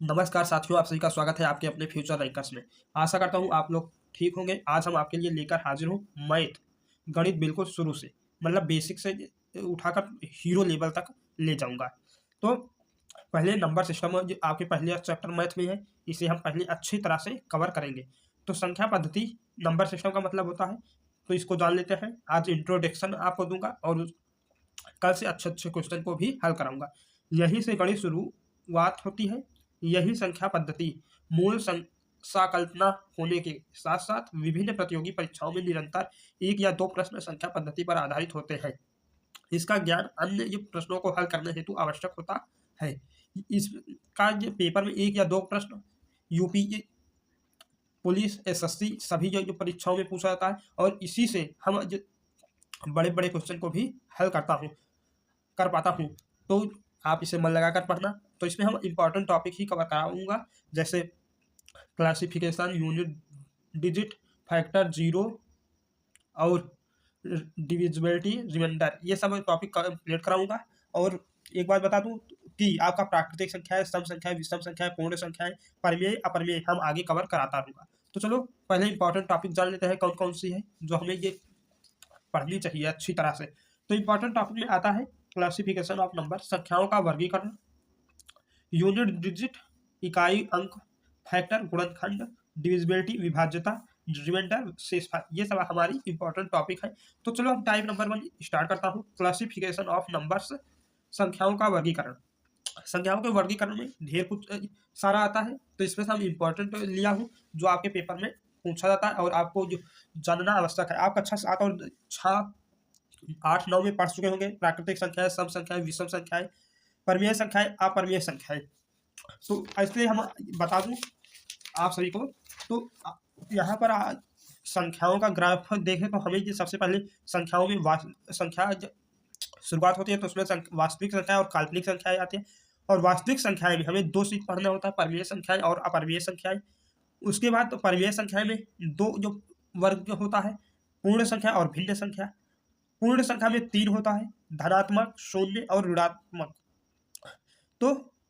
नमस्कार साथियों, आप सभी का स्वागत है आपके अपने फ्यूचर रैंकर्स में। आशा करता हूँ आप लोग ठीक होंगे। आज हम आपके लिए लेकर हाजिर हूँ मैथ, गणित बिल्कुल शुरू से, मतलब बेसिक से उठाकर हीरो लेवल तक ले जाऊँगा। तो पहले नंबर सिस्टम जो आपके पहले चैप्टर मैथ में है, इसे हम पहले अच्छी तरह से कवर करेंगे। तो संख्या पद्धति नंबर सिस्टम का मतलब होता है, तो इसको जान लेते हैं। आज इंट्रोडक्शन आपको दूंगा और कल से अच्छे-अच्छे क्वेश्चन को भी हल कराऊँगा। यहीं से गणित शुरुआत होती है। यही संख्या पद्धति मूल संकल्पना होने के साथ-साथ विभिन्न प्रतियोगी परीक्षाओं में निरंतर 1 या 2 प्रश्न संख्या पद्धति पर आधारित होते हैं। इसका ज्ञान अन्य ये प्रश्नों को हल करने हेतु आवश्यक होता है। इसका ये पेपर में 1 या 2 प्रश्न यूपी के पुलिस, एसएससी सभी जो परीक्षाओं में पूछा जाता है और इसी से हम ज बड़े-बड़े क्वेश्चन को भी हल कर पाता हूँ। तो आप इसे मन लगाकर पढ़ना। तो इसमें हम इम्पोर्टेंट टॉपिक ही कवर कराऊँगा, जैसे classification, unit digit, factor, zero और डिविजिबिलिटी, रिमाइंडर, ये सब टॉपिक कंप्लीट कराऊँगा। और एक बात बता दूँ कि आपका प्राकृतिक संख्या है, सम संख्या है, विषम संख्या है, पूर्ण संख्या है, परिमेय, अपरिमेय हम आगे कवर कराता रहूँगा। तो चलो पहले इम्पोर्टेंट टॉपिक जान लेते हैं कौन-कौन सी है, जो हमें ये पढ़नी चाहिए अच्छी तरह से। तो इम्पोर्टेंट टॉपिक में आता है क्लासिफिकेशन ऑफ नंबर, संख्याओं का वर्गीकरण, यूनिट डिजिट इकाई अंक, फैक्टर गुणनखंड, डिविजिबिलिटी विभाज्यता, रिमाइंडर शेषफल, ये सब हमारी इंपॉर्टेंट टॉपिक है। तो चलो हम टाइप नंबर 1 स्टार्ट करता हूँ। क्लासिफिकेशन ऑफ नंबर्स, संख्याओं का वर्गीकरण। संख्याओं के वर्गीकरण में ढेर कुछ सारा आता है, तो इसमें से हम इम्पोर्टेंट लिया हूँ जो आपके पेपर में पूछा जाता है और आपको जो जानना आवश्यक है। आप कक्षा 7 और 6, 8, 9 में पढ़ चुके होंगे। प्राकृतिक संख्याएं, सम संख्याएं, विषम संख्याएं, परिमेय संख्याएं, अपरिमेय संख्याएं। तो इसलिए हम बता दूं आप सभी को। तो यहाँ पर संख्याओं का ग्राफ देखें तो हमें ये सबसे पहले संख्याओं में संख्या शुरुआत होती है, तो उसमें वास्तविक संख्या और काल्पनिक संख्याएं आती हैं। और वास्तविक संख्याएं में हमें 2 चीज पढ़ना होता है, परिमेय संख्याएं और अपरिमेय संख्याएं। उसके बाद तो परिमेय संख्याएं में 2 जो वर्ग होता है, पूर्ण संख्या और भिन्न संख्या। पूर्ण संख्या में 3 होता है, धनात्मक, शून्य और ऋणात्मक। तो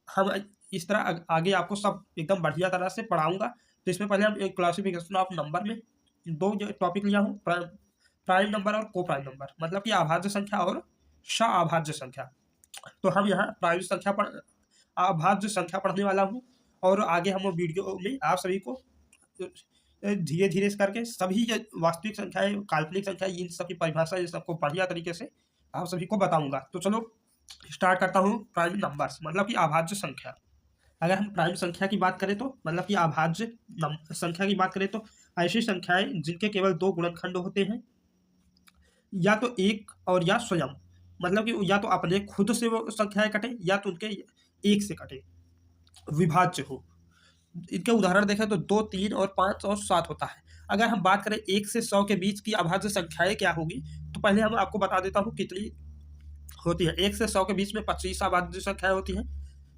हम इस तरह आगे आपको सब एकदम बढ़िया तरह से पढ़ाऊंगा। तो इसमें पहले हम एक क्लासिफिकेशन ऑफ नंबर में 2 जो टॉपिक लिया हूँ, प्राइम नंबर और को प्राइम नंबर, मतलब कि अभाज्य संख्या और अभाज्य संख्या। तो हम यहाँ प्राइम संख्या पर अभाज्य संख्या पढ़ने वाला हूँ और आगे हम वीडियो में आप सभी को धीरे धीरे करके सभी वास्तविक संख्याएं, काल्पनिक संख्या, इन सब की परिभाषा, ये सबको बढ़िया तरीके से आप सभी को बताऊंगा। तो चलो स्टार्ट करता हूँ। प्राइम नंबर्स मतलब कि अभाज्य संख्या। अगर हम प्राइम संख्या की बात करें तो मतलब कि अभाज्य संख्या की बात करें तो ऐसी संख्याएं जिनके केवल 2 गुणनखंड होते हैं, या तो एक और या स्वयं, मतलब कि या तो अपने खुद से वो संख्याएं कटे या तो उनके एक से कटे, विभाज्य हो। इनके उदाहरण देखें तो 2, 3 और 5 और 7 होता है। अगर हम बात करें 1 से 100 के बीच की अभाज्य संख्याएं क्या होगी, तो पहले हम आपको बता देता हूँ कितनी होती है। 1 से 100 के बीच में 25 अभाज्य संख्याएं होती हैं।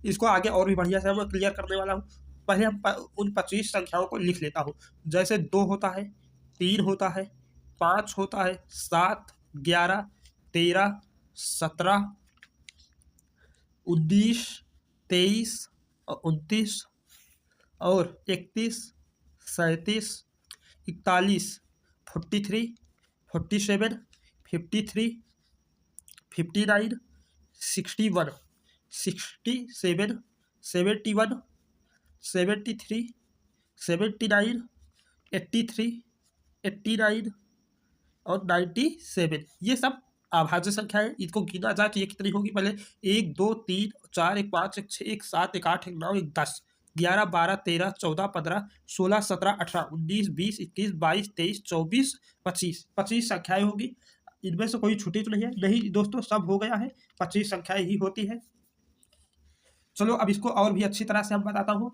इसको आगे और भी बढ़िया से मैं क्लियर करने वाला हूँ। पहले हम उन 25 संख्याओं को लिख लेता हूँ। जैसे 2 होता है, 3 होता है, 5 होता है, 7, 11, 13, 17, 19, 23 और 29 और 31, 37, 41, 43, 47, 53, 59, 61, 67, 71, 73, 79, 83, 89 और 97, ये सब अभाज्य संख्या है। इसको गिना जाए तो ये कितनी होगी, पहले 1, 2, 3, 4, 1, 5, 1, 6, 1, 7, 1, 8, 1, 9, 1, 10, 11, 12, 13, 14, 15, 16, 17, 18, 19, 20, 21, 22, 23, 24, 25, 25 संख्याएं होगी। इनमें से कोई छुट्टी तो नहीं है? नहीं दोस्तों, सब हो गया है, 25 संख्याएं ही होती है। चलो अब इसको और भी अच्छी तरह से हम बताता हूँ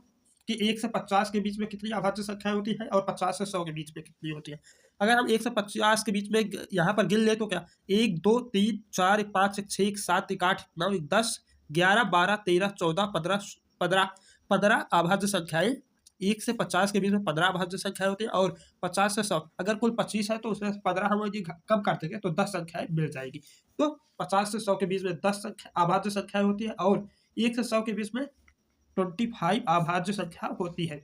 कि 1 से 50 के बीच में कितनी अभाज्य संख्याएं होती है और 50 से 100 के बीच में कितनी होती है। अगर हम 1 से 50 के बीच में यहाँ पर गिन ले तो क्या, 1, 2, 3, 4, 1, 5, 1, 6, 1, 7, 1, 8, 9, 1, 10, 11, 12, 13, 14, 15 अभाज्य संख्याएं। 1 से 50 के बीच में 15 अभाज्य संख्याएं होती है और 50 से 100 अगर कुल 25 है तो उसमें 15 हम यदि कम कर देंगे तो 10 संख्याएं मिल जाएगी। तो 50 से 100 के बीच में 10 संख्या अभाज्य संख्याएं होती है और 1 से 100 के बीच में 25 अभाज्य संख्या होती है।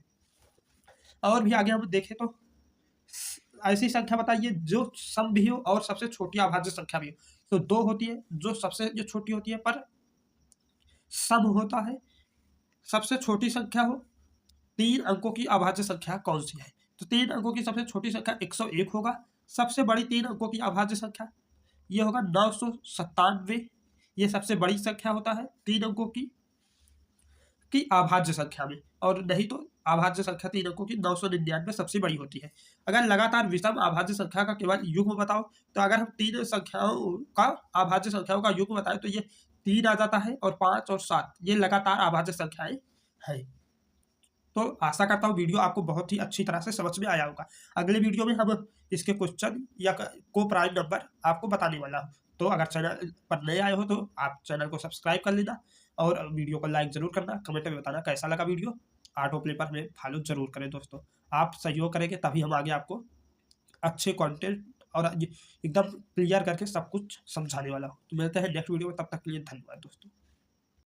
और भी आगे हम देखें तो ऐसी संख्या बताइए जो सम भी हो और सबसे छोटी अभाज्य संख्या भी हो। तो 2 होती है जो छोटी होती है पर सम होता है, सबसे छोटी संख्या हो। 3 अंकों की अभाज्य संख्या कौन सी है? तो 3 अंकों की सबसे छोटी संख्या 101 होगा। सबसे बड़ी 3 अंकों की अभाज्य संख्या ये होगा 997। ये सबसे बड़ी संख्या होता है 3 अंकों की अभाज्य संख्या में, और नहीं तो अभाज्य संख्या 3 अंकों की 999 सबसे बड़ी होती है। अगर लगातार विषम अभाज्य संख्या का केवल युग्म बताओ, तो अगर हम 3 संख्याओं का अभाज्य संख्याओं का युग्म बताएं तो ये 3 आ जाता है, और 5 और 7 ये लगातार अभाज्य संख्याएं हैं। तो आशा करता हूँ वीडियो आपको बहुत ही अच्छी तरह से समझ में आया होगा। अगले वीडियो में हम इसके क्वेश्चन या को प्राइम नंबर आपको बताने वाला हूँ। तो अगर चैनल पर नए आए हो तो आप चैनल को सब्सक्राइब कर लेना, और वीडियो को लाइक जरूर करना, कमेंट में बताना कैसा लगा वीडियो। ऑटो प्ले पर में फॉलो जरूर करें दोस्तों, आप सहयोग करेंगे तभी हम आगे आपको अच्छे कंटेंट और एकदम क्लियर करके सब कुछ समझाने वाला हूँ। तो मिलते हैं नेक्स्ट वीडियो में, तब तक के लिए धन्यवाद दोस्तों।